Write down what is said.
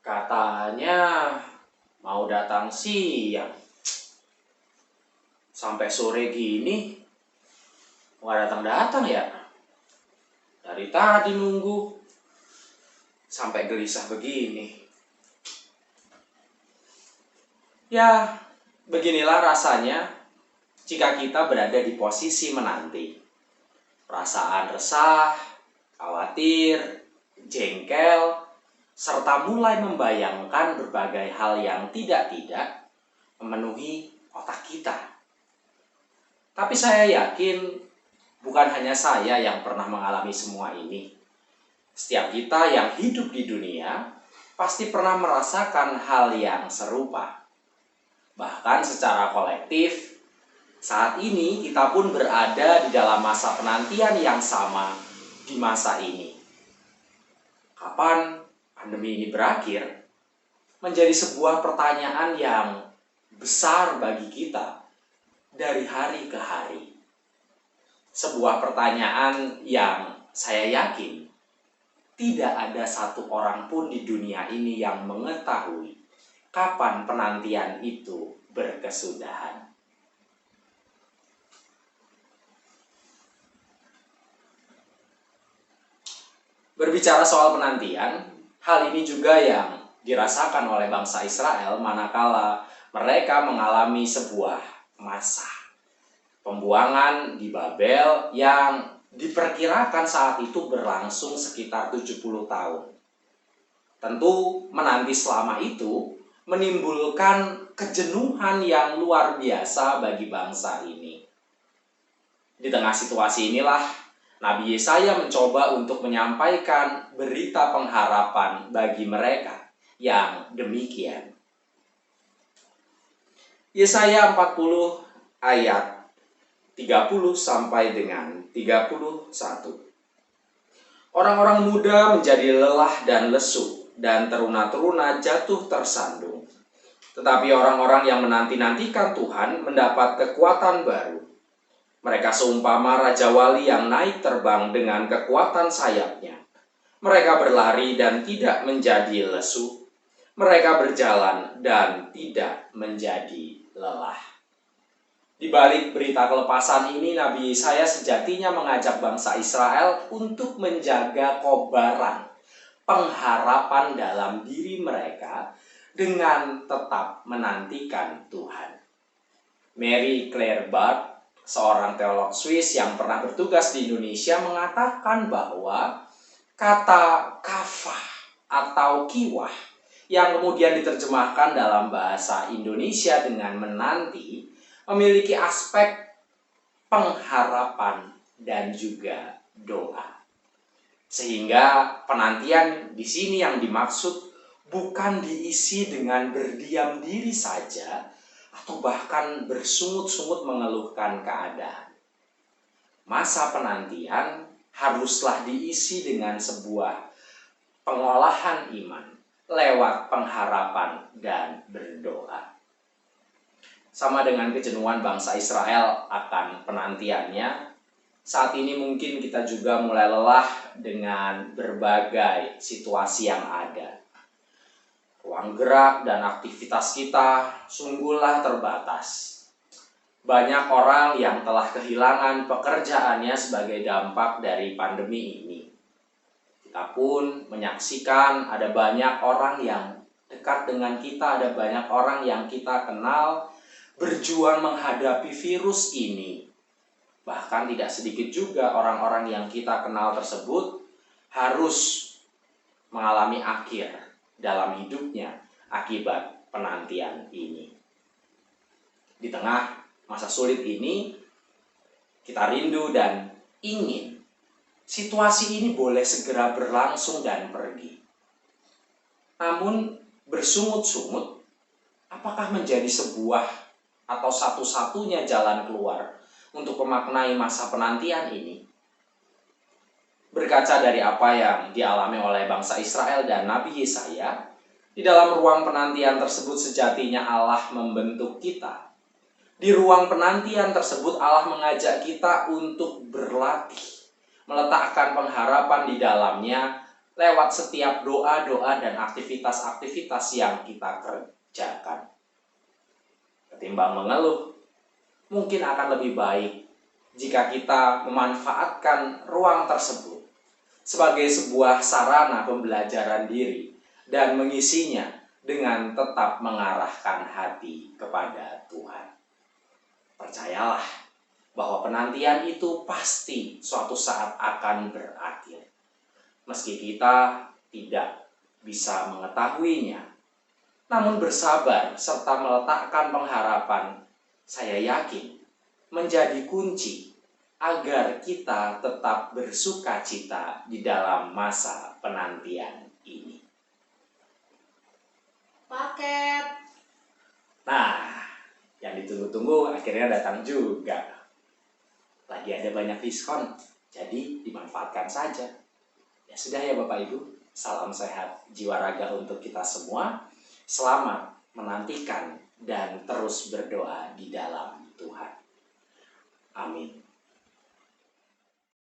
Katanya mau datang siang. Sampai sore gini nggak datang-datang ya. Dari tadi nunggu. Sampai gelisah begini. Ya, beginilah rasanya jika kita berada di posisi menanti. Perasaan resah, khawatir, jengkel, serta mulai membayangkan berbagai hal yang tidak-tidak memenuhi otak kita. Tapi saya yakin bukan hanya saya yang pernah mengalami semua ini. Setiap kita yang hidup di dunia pasti pernah merasakan hal yang serupa. Bahkan secara kolektif, saat ini kita pun berada di dalam masa penantian yang sama di masa ini. Kapan pandemi ini berakhir? Menjadi sebuah pertanyaan yang besar bagi kita dari hari ke hari. Sebuah pertanyaan yang saya yakin tidak ada satu orang pun di dunia ini yang mengetahui kapan penantian itu berkesudahan. Berbicara soal penantian, hal ini juga yang dirasakan oleh bangsa Israel manakala mereka mengalami sebuah masa pembuangan di Babel yang diperkirakan saat itu berlangsung sekitar 70 tahun. Tentu menanti selama itu menimbulkan kejenuhan yang luar biasa bagi bangsa ini. Di tengah situasi inilah Nabi Yesaya mencoba untuk menyampaikan berita pengharapan bagi mereka yang demikian. Yesaya 40 ayat 30 sampai dengan 31. Orang-orang muda menjadi lelah dan lesu, dan teruna-teruna jatuh tersandung. Tetapi orang-orang yang menanti-nantikan Tuhan mendapat kekuatan baru. Mereka seumpama Raja Wali yang naik terbang dengan kekuatan sayapnya. Mereka berlari dan tidak menjadi lesu. Mereka berjalan dan tidak menjadi lelah. Di balik berita kelepasan ini, Nabi Yesaya sejatinya mengajak bangsa Israel untuk menjaga kobaran pengharapan dalam diri mereka dengan tetap menantikan Tuhan. Mary Claire Barth, seorang teolog Swiss yang pernah bertugas di Indonesia, mengatakan bahwa kata kafah atau kiwah yang kemudian diterjemahkan dalam bahasa Indonesia dengan menanti memiliki aspek pengharapan dan juga doa. Sehingga penantian di sini yang dimaksud bukan diisi dengan berdiam diri saja atau bahkan bersungut-sungut mengeluhkan keadaan. Masa penantian haruslah diisi dengan sebuah pengolahan iman lewat pengharapan dan berdoa. Sama dengan kejenuhan bangsa Israel akan penantiannya, saat ini mungkin kita juga mulai lelah dengan berbagai situasi yang ada. Ruang gerak dan aktivitas kita sungguhlah terbatas. Banyak orang yang telah kehilangan pekerjaannya sebagai dampak dari pandemi ini. Kita pun menyaksikan ada banyak orang yang dekat dengan kita, ada banyak orang yang kita kenal berjuang menghadapi virus ini. Bahkan tidak sedikit juga orang-orang yang kita kenal tersebut harus mengalami akhir dalam hidupnya akibat penantian ini. Di tengah masa sulit ini, kita rindu dan ingin situasi ini boleh segera berlangsung dan pergi. Namun bersungut-sungut, apakah menjadi sebuah atau satu-satunya jalan keluar untuk memaknai masa penantian ini? Berkaca dari apa yang dialami oleh bangsa Israel dan Nabi Yesaya, di dalam ruang penantian tersebut sejatinya Allah membentuk kita. Di ruang penantian tersebut Allah mengajak kita untuk berlatih, meletakkan pengharapan di dalamnya lewat setiap doa-doa dan aktivitas-aktivitas yang kita kerjakan. Ketimbang mengeluh, mungkin akan lebih baik jika kita memanfaatkan ruang tersebut sebagai sebuah sarana pembelajaran diri dan mengisinya dengan tetap mengarahkan hati kepada Tuhan. Percayalah bahwa penantian itu pasti suatu saat akan berakhir. Meski kita tidak bisa mengetahuinya, namun bersabar serta meletakkan pengharapan, saya yakin menjadi kunci agar kita tetap bersuka cita di dalam masa penantian ini. Paket. Nah, yang ditunggu-tunggu akhirnya datang juga. Lagi ada banyak diskon, jadi dimanfaatkan saja. Ya sudah ya Bapak Ibu, salam sehat jiwa raga untuk kita semua. Selamat menantikan dan terus berdoa di dalam Tuhan. Amin.